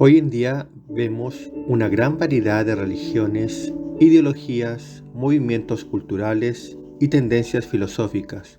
Hoy en día vemos una gran variedad de religiones, ideologías, movimientos culturales y tendencias filosóficas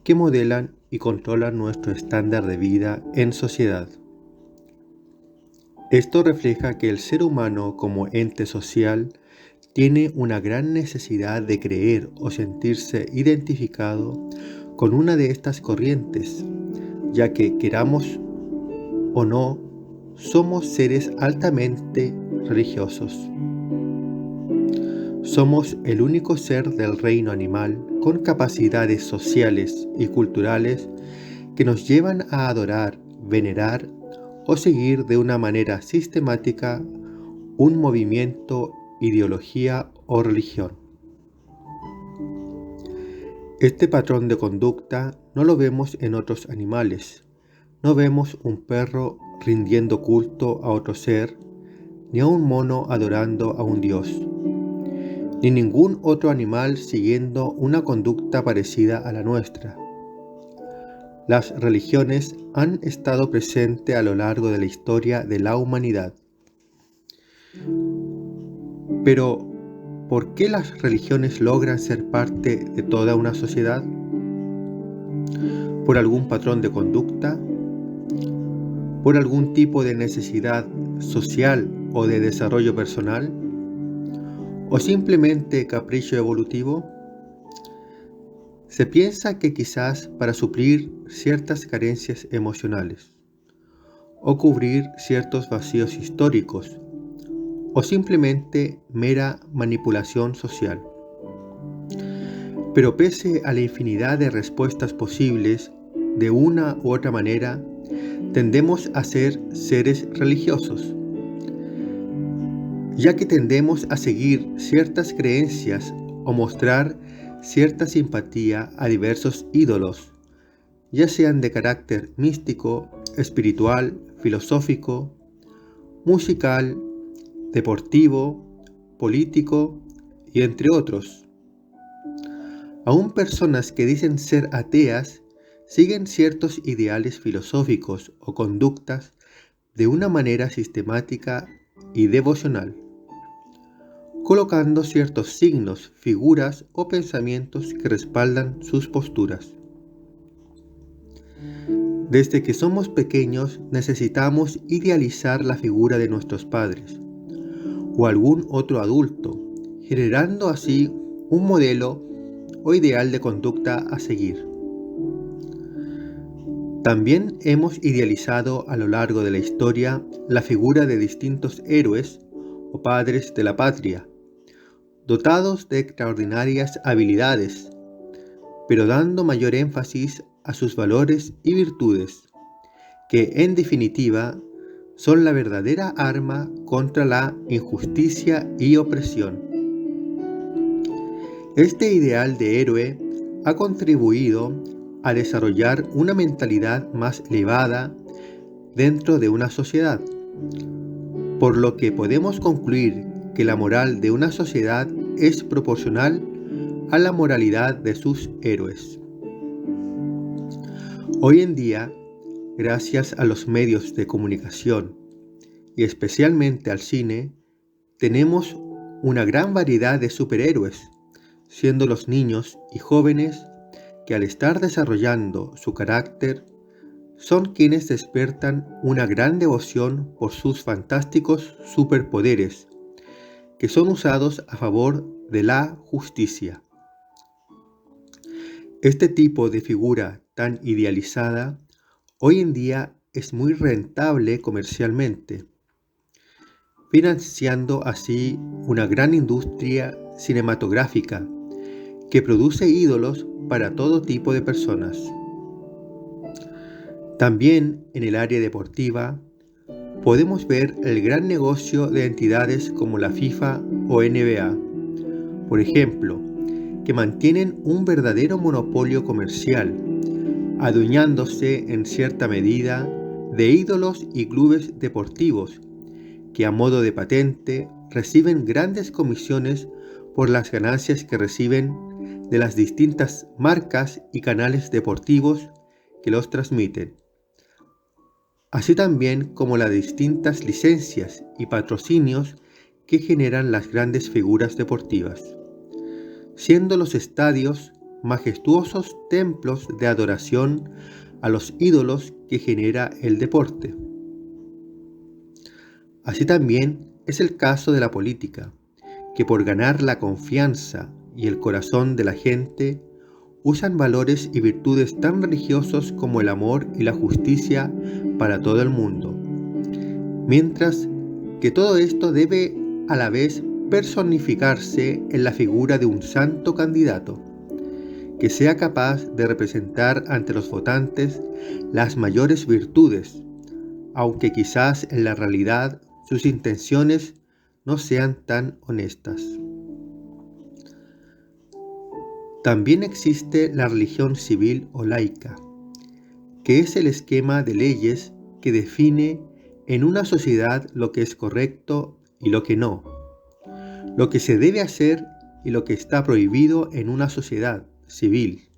que modelan y controlan nuestro estándar de vida en sociedad. Esto refleja que el ser humano como ente social tiene una gran necesidad de creer o sentirse identificado con una de estas corrientes, ya que queramos o no, somos seres altamente religiosos. Somos el único ser del reino animal con capacidades sociales y culturales que nos llevan a adorar, venerar o seguir de una manera sistemática un movimiento, ideología o religión. Este patrón de conducta no lo vemos en otros animales. No vemos un perro rindiendo culto a otro ser, ni a un mono adorando a un dios, ni ningún otro animal siguiendo una conducta parecida a la nuestra. Las religiones han estado presentes a lo largo de la historia de la humanidad. Pero, ¿por qué las religiones logran ser parte de toda una sociedad? ¿Por algún patrón de conducta? ¿Por algún tipo de necesidad social o de desarrollo personal? ¿O simplemente capricho evolutivo? Se piensa que quizás para suplir ciertas carencias emocionales, o cubrir ciertos vacíos históricos, o simplemente mera manipulación social. Pero pese a la infinidad de respuestas posibles, de una u otra manera, tendemos a ser seres religiosos, ya que tendemos a seguir ciertas creencias o mostrar cierta simpatía a diversos ídolos, ya sean de carácter místico, espiritual, filosófico, musical, deportivo, político y entre otros. Aún personas que dicen ser ateas siguen ciertos ideales filosóficos o conductas de una manera sistemática y devocional, colocando ciertos signos, figuras o pensamientos que respaldan sus posturas. Desde que somos pequeños necesitamos idealizar la figura de nuestros padres o algún otro adulto, generando así un modelo o ideal de conducta a seguir. También hemos idealizado a lo largo de la historia la figura de distintos héroes o padres de la patria, dotados de extraordinarias habilidades, pero dando mayor énfasis a sus valores y virtudes, que en definitiva son la verdadera arma contra la injusticia y opresión. Este ideal de héroe ha contribuido a desarrollar una mentalidad más elevada dentro de una sociedad, por lo que podemos concluir que la moral de una sociedad es proporcional a la moralidad de sus héroes. Hoy en día, gracias a los medios de comunicación y especialmente al cine, tenemos una gran variedad de superhéroes, siendo los niños y jóvenes que al estar desarrollando su carácter, son quienes despertan una gran devoción por sus fantásticos superpoderes, que son usados a favor de la justicia. Este tipo de figura tan idealizada hoy en día es muy rentable comercialmente, financiando así una gran industria cinematográfica que produce ídolos para todo tipo de personas. También en el área deportiva podemos ver el gran negocio de entidades como la FIFA o NBA, por ejemplo, que mantienen un verdadero monopolio comercial, adueñándose en cierta medida de ídolos y clubes deportivos que a modo de patente reciben grandes comisiones por las ganancias que reciben de las distintas marcas y canales deportivos que los transmiten. así también como las distintas licencias y patrocinios que generan las grandes figuras deportivas, siendo los estadios majestuosos templos de adoración a los ídolos que genera el deporte. Así también es el caso de la política, que por ganar la confianza y el corazón de la gente, usan valores y virtudes tan religiosos como el amor y la justicia para todo el mundo, mientras que todo esto debe a la vez personificarse en la figura de un santo candidato, que sea capaz de representar ante los votantes las mayores virtudes, aunque quizás en la realidad sus intenciones no sean tan honestas. También existe la religión civil o laica, que es el esquema de leyes que define en una sociedad lo que es correcto y lo que no, lo que se debe hacer y lo que está prohibido en una sociedad civil.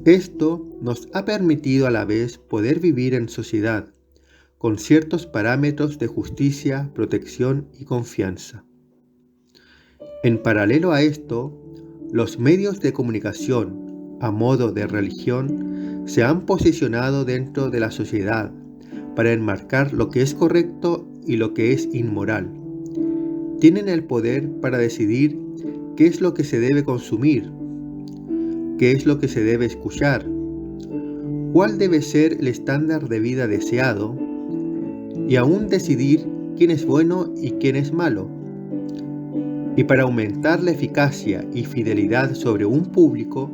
Esto nos ha permitido a la vez poder vivir en sociedad, con ciertos parámetros de justicia, protección y confianza. En paralelo a esto, los medios de comunicación, a modo de religión, se han posicionado dentro de la sociedad para enmarcar lo que es correcto y lo que es inmoral. Tienen el poder para decidir qué es lo que se debe consumir, qué es lo que se debe escuchar, cuál debe ser el estándar de vida deseado y aún decidir quién es bueno y quién es malo. Y para aumentar la eficacia y fidelidad sobre un público,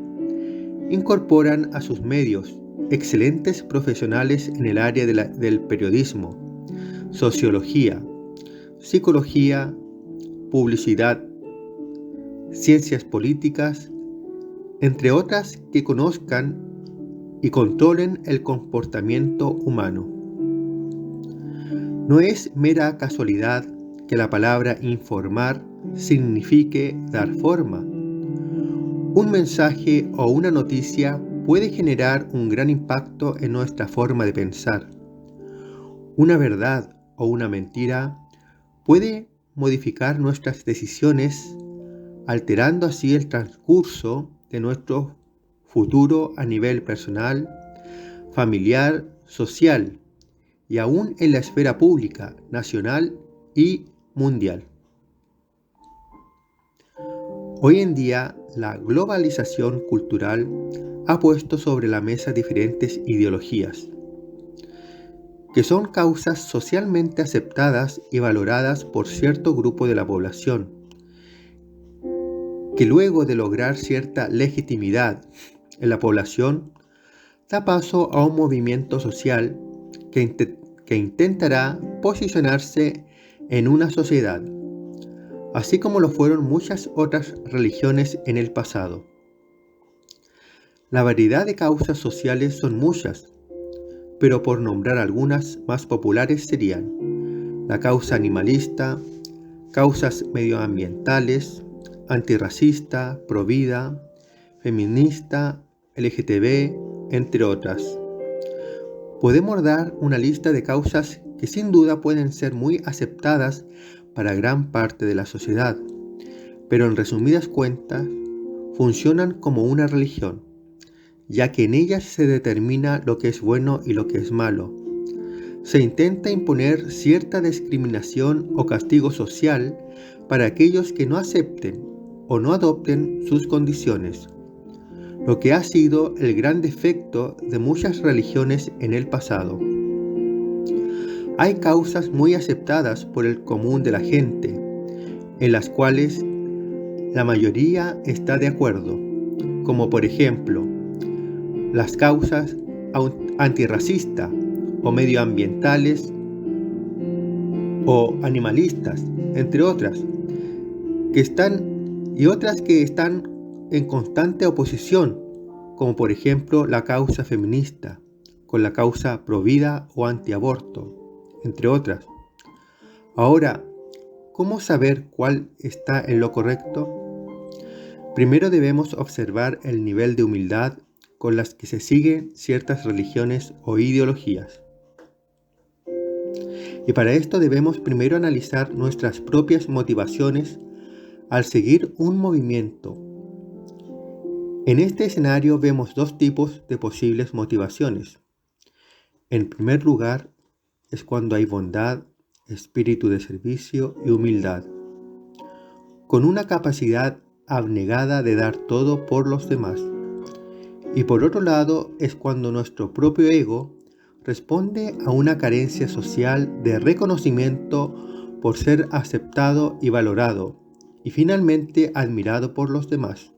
incorporan a sus medios excelentes profesionales en el área del periodismo, sociología, psicología, publicidad, ciencias políticas, entre otras que conozcan y controlen el comportamiento humano. No es mera casualidad que la palabra informar signifique dar forma. Un mensaje o una noticia puede generar un gran impacto en nuestra forma de pensar. Una verdad o una mentira puede modificar nuestras decisiones, alterando así el transcurso de nuestro futuro a nivel personal, familiar, social y aún en la esfera pública, nacional y mundial. Hoy en día, la globalización cultural ha puesto sobre la mesa diferentes ideologías, que son causas socialmente aceptadas y valoradas por cierto grupo de la población, que luego de lograr cierta legitimidad en la población, da paso a un movimiento social que intentará posicionarse en una sociedad, así como lo fueron muchas otras religiones en el pasado. La variedad de causas sociales son muchas, pero por nombrar algunas más populares serían la causa animalista, causas medioambientales, antirracista, provida, feminista, LGTB, entre otras. Podemos dar una lista de causas que sin duda pueden ser muy aceptadas para gran parte de la sociedad, pero en resumidas cuentas funcionan como una religión, ya que en ellas se determina lo que es bueno y lo que es malo. Se intenta imponer cierta discriminación o castigo social para aquellos que no acepten o no adopten sus condiciones, lo que ha sido el gran defecto de muchas religiones en el pasado. Hay causas muy aceptadas por el común de la gente, en las cuales la mayoría está de acuerdo, como por ejemplo, las causas antirracistas o medioambientales o animalistas, entre otras, otras que están en constante oposición, como por ejemplo la causa feminista, con la causa provida o antiaborto, entre otras. Ahora, ¿cómo saber cuál está en lo correcto? Primero debemos observar el nivel de humildad con las que se siguen ciertas religiones o ideologías. Y para esto debemos primero analizar nuestras propias motivaciones al seguir un movimiento. En este escenario vemos dos tipos de posibles motivaciones. En primer lugar, es cuando hay bondad, espíritu de servicio y humildad, con una capacidad abnegada de dar todo por los demás. Y por otro lado, es cuando nuestro propio ego responde a una carencia social de reconocimiento por ser aceptado y valorado, y finalmente admirado por los demás.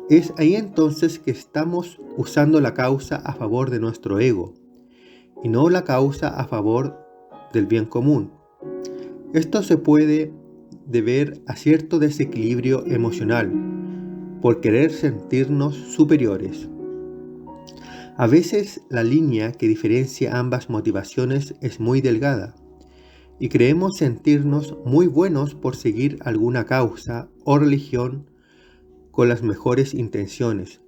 Es ahí entonces que estamos usando la causa a favor de nuestro ego, y no la causa a favor del bien común. Esto se puede deber a cierto desequilibrio emocional, por querer sentirnos superiores. A veces la línea que diferencia ambas motivaciones es muy delgada, y creemos sentirnos muy buenos por seguir alguna causa o religión con las mejores intenciones.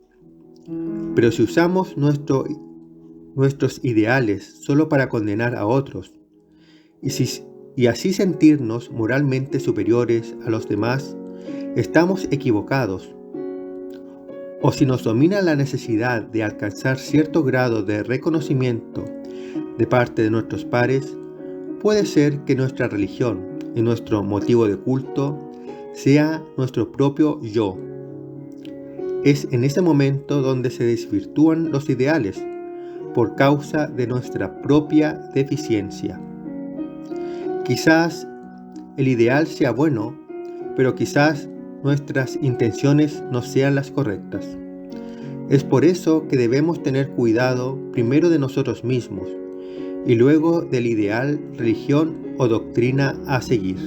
Pero si usamos nuestros ideales solo para condenar a otros, y así sentirnos moralmente superiores a los demás, estamos equivocados. O si nos domina la necesidad de alcanzar cierto grado de reconocimiento de parte de nuestros pares, puede ser que nuestra religión y nuestro motivo de culto sea nuestro propio yo. Es en ese momento donde se desvirtúan los ideales por causa de nuestra propia deficiencia. Quizás el ideal sea bueno, pero quizás nuestras intenciones no sean las correctas. Es por eso que debemos tener cuidado primero de nosotros mismos y luego del ideal, religión o doctrina a seguir.